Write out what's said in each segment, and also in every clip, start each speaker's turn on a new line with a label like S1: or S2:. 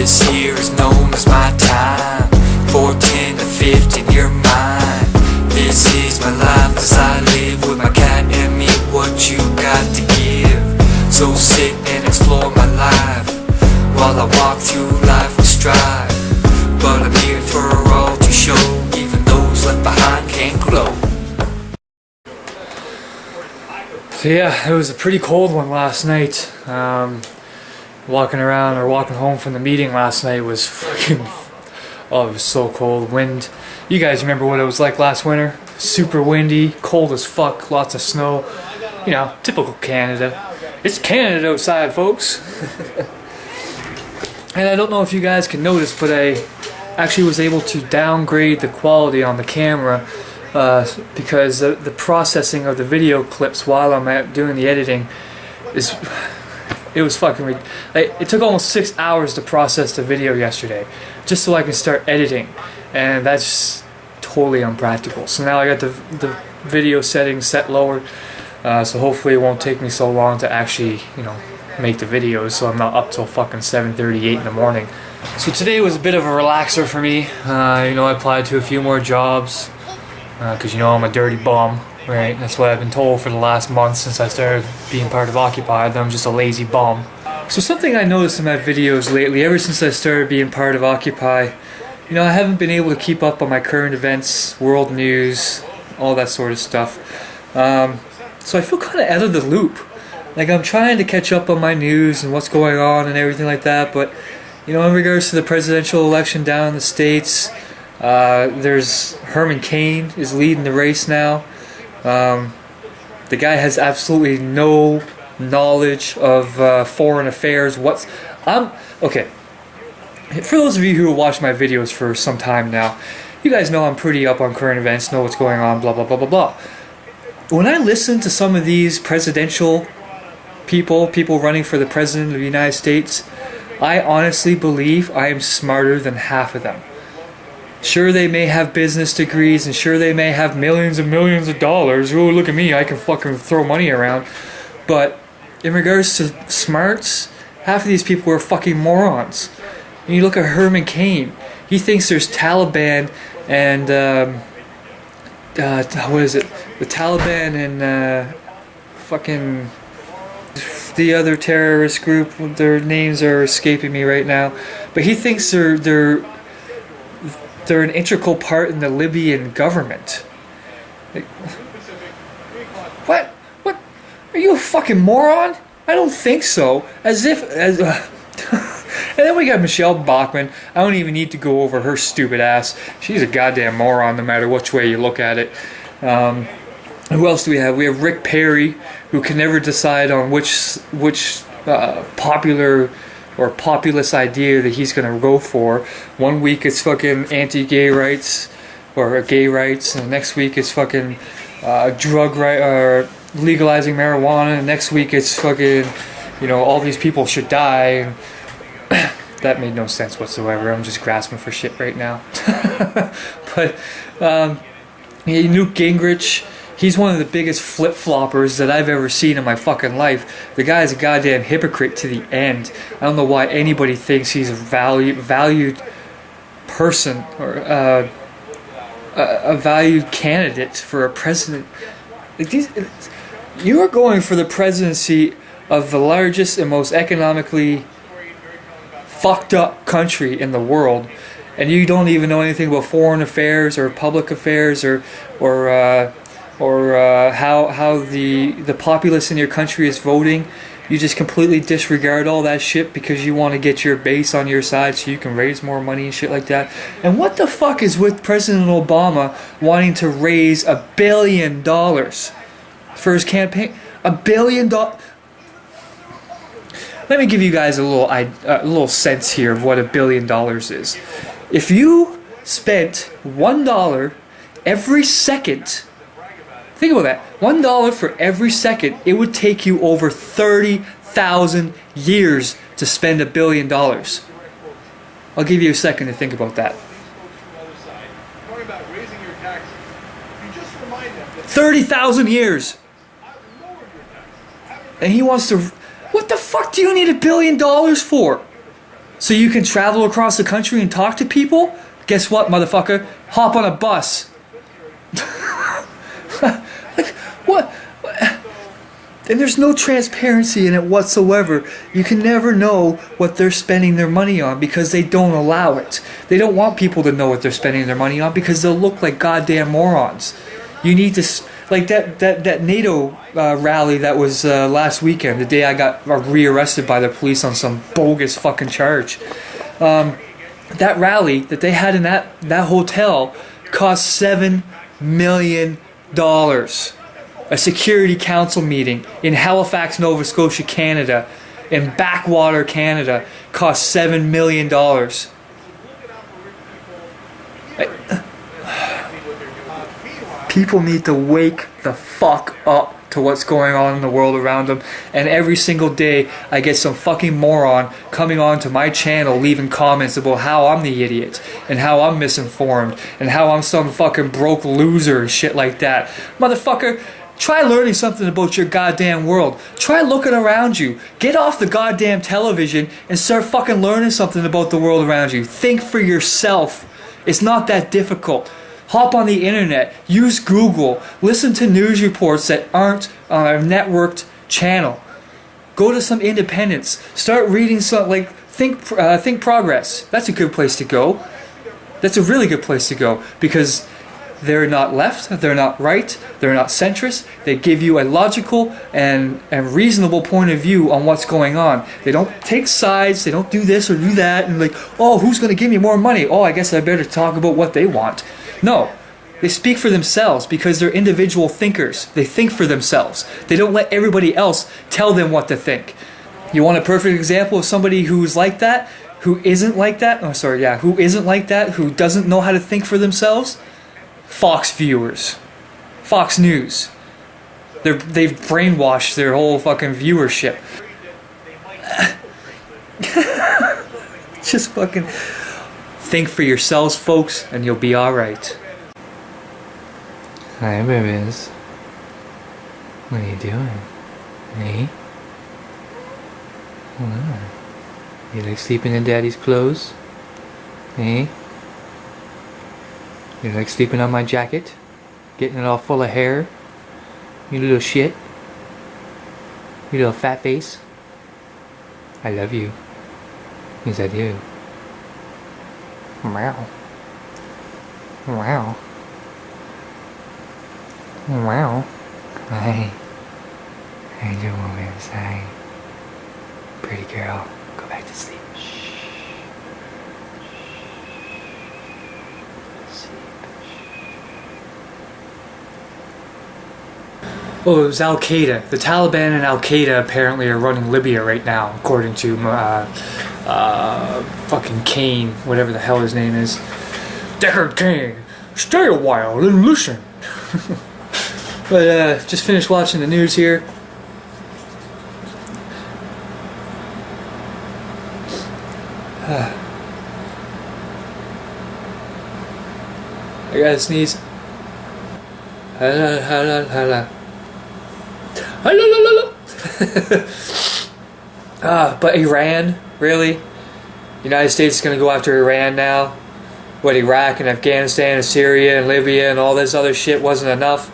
S1: This here is known as my time. 14 to 15, you're mine. This is my life as I live with my cat and me. What you got to give? So sit and explore my life while I walk through life with strive. But I'm here for all to show, even those left behind can't glow.
S2: So yeah, it was a pretty cold one last night. Walking home from the meeting last night was fucking, oh, it was so cold. Wind, you guys remember what it was like last winter? Super windy, cold as fuck, lots of snow. You know, typical Canada. It's Canada outside, folks. And I don't know if you guys can notice, but I actually was able to downgrade the quality on the camera because the processing of the video clips while I'm doing the editing is... It was fucking... it took almost 6 hours to process the video yesterday, just so I can start editing, and that's totally unpractical. So now I got the video settings set lower, so hopefully it won't take me so long to actually, you know, make the videos, so I'm not up till fucking 7:38 in the morning. So today was a bit of a relaxer for me. You know, I applied to a few more jobs, because you know I'm a dirty bum. Right, that's what I've been told for the last month since I started being part of Occupy, that I'm just a lazy bum. So something I noticed in my videos lately, ever since I started being part of Occupy, you know, I haven't been able to keep up on my current events, world news, all that sort of stuff. So I feel kind of out of the loop. Like, I'm trying to catch up on my news and what's going on and everything like that, but, you know, in regards to the presidential election down in the States, there's Herman Cain is leading the race now. The guy has absolutely no knowledge of foreign affairs. Okay. For those of you who have watched my videos for some time now, you guys know I'm pretty up on current events, know what's going on, blah blah blah blah blah. When I listen to some of these presidential people running for the president of the United States, I honestly believe I am smarter than half of them. Sure, they may have business degrees, and sure, they may have millions and millions of dollars. Oh, look at me, I can fucking throw money around. But in regards to smarts, half of these people are fucking morons. And you look at Herman Cain. He thinks there's Taliban and, what is it? The Taliban and, fucking... the other terrorist group, their names are escaping me right now. But he thinks they're an integral part in the Libyan government. Like, what? Are you a fucking moron? I don't think so. And then we got Michelle Bachmann. I don't even need to go over her stupid ass. She's a goddamn moron no matter which way you look at it. Who else do we have? We have Rick Perry, who can never decide on which popular or populist idea that he's going to go for. One week it's fucking anti-gay rights or gay rights, and the next week it's fucking drug right or legalizing marijuana, and next week it's fucking, you know, all these people should die. That made no sense whatsoever. I'm just grasping for shit right now. But Newt Gingrich, he's one of the biggest flip-floppers that I've ever seen in my fucking life. The guy's a goddamn hypocrite to the end. I don't know why anybody thinks he's a valued person or a valued candidate for a president. You are going for the presidency of the largest and most economically fucked up country in the world, and you don't even know anything about foreign affairs or public affairs or how the populace in your country is voting. You just completely disregard all that shit because you want to get your base on your side so you can raise more money and shit like that. And what the fuck is with President Obama wanting to raise $1 billion for his campaign? $1 billion. Let me give you guys a little sense here of what $1 billion is. If you spent $1 every second, think about that, $1 for every second, it would take you over 30,000 years to spend $1 billion. I'll give you a second to think about that. 30,000 years. And he wants to... What the fuck do you need $1 billion for? So you can travel across the country and talk to people? Guess what, motherfucker? Hop on a bus. Like, what? And there's no transparency in it whatsoever. You can never know what they're spending their money on because they don't allow it. They don't want people to know what they're spending their money on because they'll look like goddamn morons. You need to, like that NATO rally that was last weekend, the day I got rearrested by the police on some bogus fucking charge. That rally that they had in that hotel cost $7 million. A security council meeting in Halifax, Nova Scotia, Canada, in backwater Canada, cost $7 million. People need to wake the fuck up to what's going on in the world around them, and every single day I get some fucking moron coming on to my channel leaving comments about how I'm the idiot and how I'm misinformed and how I'm some fucking broke loser and shit like that. Motherfucker, try learning something about your goddamn world. Try looking around you. Get off the goddamn television and start fucking learning something about the world around you. Think for yourself. It's not that difficult. Hop on the internet. Use Google. Listen to news reports that aren't on a networked channel. Go to some independents. Start reading some, like, Think Progress. That's a good place to go. That's a really good place to go because they're not left, they're not right, they're not centrist. They give you a logical and reasonable point of view on what's going on. They don't take sides, they don't do this or do that and like, oh, who's going to give me more money? Oh, I guess I better talk about what they want. No, they speak for themselves because they're individual thinkers. They think for themselves. They don't let everybody else tell them what to think. You want a perfect example of somebody who's like that? Who isn't like that? Oh, sorry, yeah, who isn't like that? Who doesn't know how to think for themselves? Fox viewers, Fox News. They've brainwashed their whole fucking viewership. Just fucking think for yourselves, folks, and you'll be alright.
S3: Hi, babies. What are you doing? Hey? Hello. You like sleeping in daddy's clothes? Hey? You like sleeping on my jacket? Getting it all full of hair? You little shit? You little fat face? I love you. Yes, I do. Meow. Wow. Wow. Hi. How you doing over inside? Pretty girl. Go back to sleep. Shh.
S2: Oh, it was Al Qaeda. The Taliban and Al Qaeda apparently are running Libya right now, according to fucking Kane, whatever the hell his name is. Deckard Kane, stay a while and listen. But just finished watching the news here. I gotta sneeze. But Iran, really? United States is going to go after Iran now? What, Iraq and Afghanistan and Syria and Libya and all this other shit wasn't enough?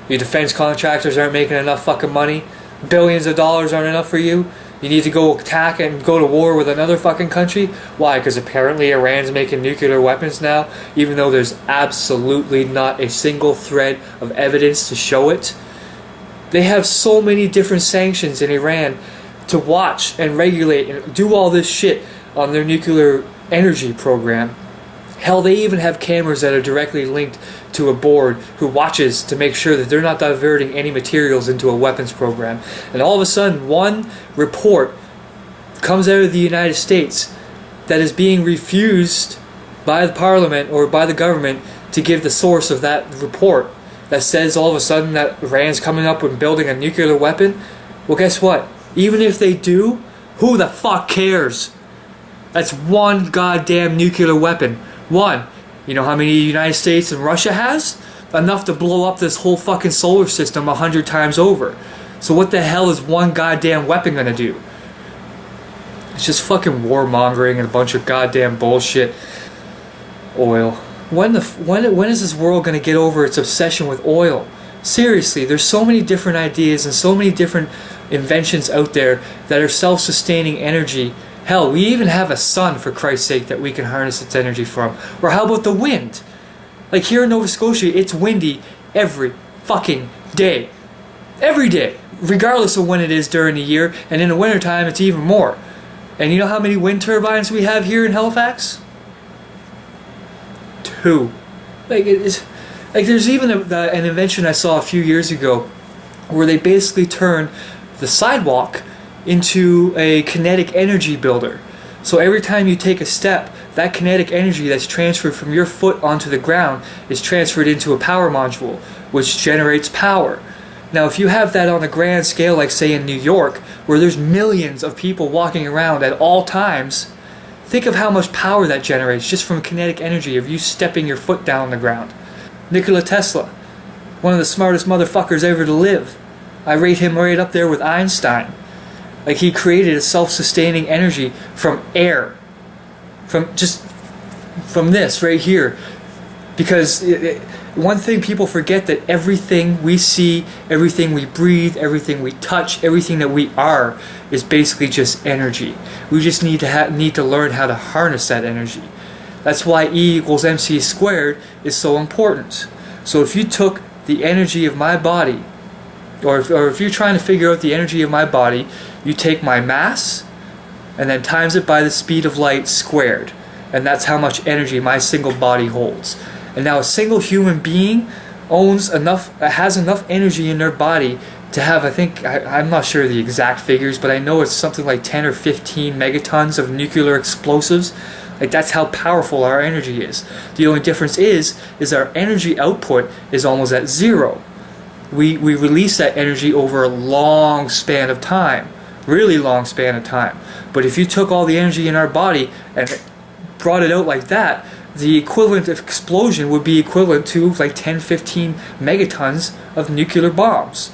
S2: Your defense contractors aren't making enough fucking money? Billions of dollars aren't enough for you? You need to go attack and go to war with another fucking country? Why? Because apparently Iran's making nuclear weapons now, even though there's absolutely not a single thread of evidence to show it. They have so many different sanctions in Iran to watch and regulate and do all this shit on their nuclear energy program. Hell, they even have cameras that are directly linked to a board who watches to make sure that they're not diverting any materials into a weapons program. And all of a sudden, one report comes out of the United States that is being refused by the parliament or by the government to give the source of that report that says all of a sudden that Iran's coming up with building a nuclear weapon. Well, guess what? Even if they do, who the fuck cares? That's one goddamn nuclear weapon. One. You know how many the United States and Russia has? Enough to blow up this whole fucking solar system 100 times over. So what the hell is one goddamn weapon gonna do? It's just fucking warmongering and a bunch of goddamn bullshit. Oil. When is this world going to get over its obsession with oil? Seriously, there's so many different ideas and so many different inventions out there that are self-sustaining energy. Hell, we even have a sun, for Christ's sake, that we can harness its energy from. Or how about the wind? Like here in Nova Scotia, it's windy every fucking day. Every day. Regardless of when it is during the year. And in the wintertime, it's even more. And you know how many wind turbines we have here in Halifax? 2. Like there's even an invention I saw a few years ago where they basically turn the sidewalk into a kinetic energy builder. So every time you take a step, that kinetic energy that's transferred from your foot onto the ground is transferred into a power module, which generates power. Now if you have that on a grand scale, like say in New York, where there's millions of people walking around at all times, think of how much power that generates just from kinetic energy of you stepping your foot down the ground. Nikola Tesla, one of the smartest motherfuckers ever to live. I rate him right up there with Einstein. Like he created a self-sustaining energy from air. From this right here. Because one thing people forget, that everything we see, everything we breathe, everything we touch, everything that we are is basically just energy. We just need to learn how to harness that energy. That's why E equals mc squared is so important. So if you took the energy of my body, or if you're trying to figure out the energy of my body, you take my mass and then times it by the speed of light squared. And that's how much energy my single body holds. And now a single human being has enough energy in their body to have, I'm not sure the exact figures, but I know it's something like 10 or 15 megatons of nuclear explosives. Like that's how powerful our energy is. The only difference is our energy output is almost at 0. We release that energy over a long span of time. Really long span of time. But if you took all the energy in our body and brought it out like that, the equivalent of explosion would be equivalent to like 10-15 megatons of nuclear bombs.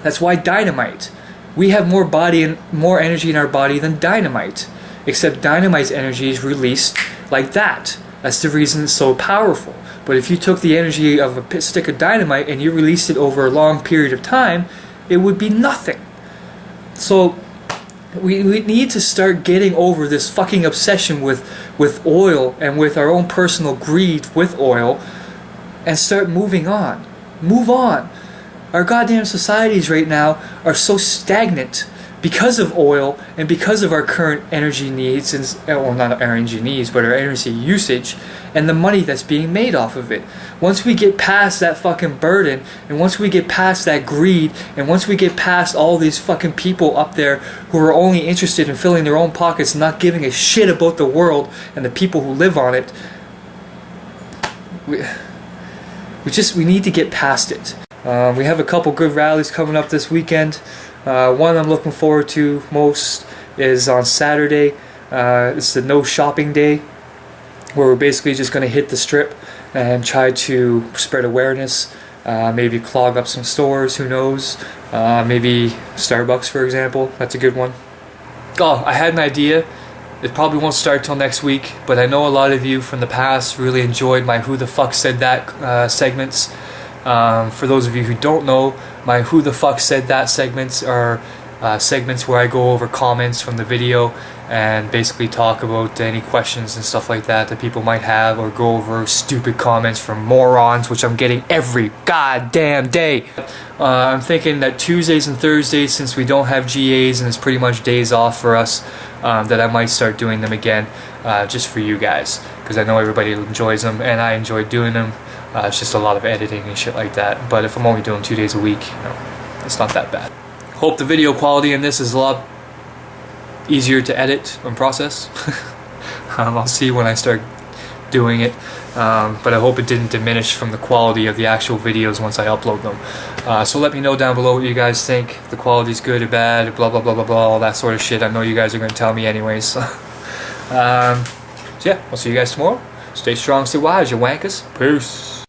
S2: That's why dynamite. We have more energy in our body than dynamite. Except dynamite's energy is released like that. That's the reason it's so powerful. But if you took the energy of a stick of dynamite and you released it over a long period of time, it would be nothing. So we need to start getting over this fucking obsession with oil and with our own personal greed with oil and start moving on. Move on. Our goddamn societies right now are so stagnant because of oil and because of our current energy needs, and well, not our energy needs, but our energy usage and the money that's being made off of it. Once we get past that fucking burden, and once we get past that greed, and once we get past all these fucking people up there who are only interested in filling their own pockets and not giving a shit about the world and the people who live on it, we need to get past it. We have a couple good rallies coming up this weekend. One I'm looking forward to most is on Saturday. It's the no shopping day, where we're basically just going to hit the strip and try to spread awareness. Maybe clog up some stores, who knows. Maybe Starbucks, for example. That's a good one. Oh, I had an idea. It probably won't start till next week, but I know a lot of you from the past really enjoyed my Who the Fuck Said That segments. For those of you who don't know, my Who the Fuck Said That segments are segments where I go over comments from the video and basically talk about any questions and stuff like that people might have, or go over stupid comments from morons, which I'm getting every goddamn day. I'm thinking that Tuesdays and Thursdays, since we don't have GAs and it's pretty much days off for us, that I might start doing them again, just for you guys, because I know everybody enjoys them and I enjoy doing them. It's just a lot of editing and shit like that. But if I'm only doing 2 days a week, it's not that bad. Hope the video quality in this is a lot easier to edit and process. I'll see when I start doing it. But I hope it didn't diminish from the quality of the actual videos once I upload them. So let me know down below what you guys think. If the quality's good or bad, blah blah blah blah blah, all that sort of shit. I know you guys are going to tell me anyways. So yeah, I'll see you guys tomorrow. Stay strong, stay wise, you wankers. Peace.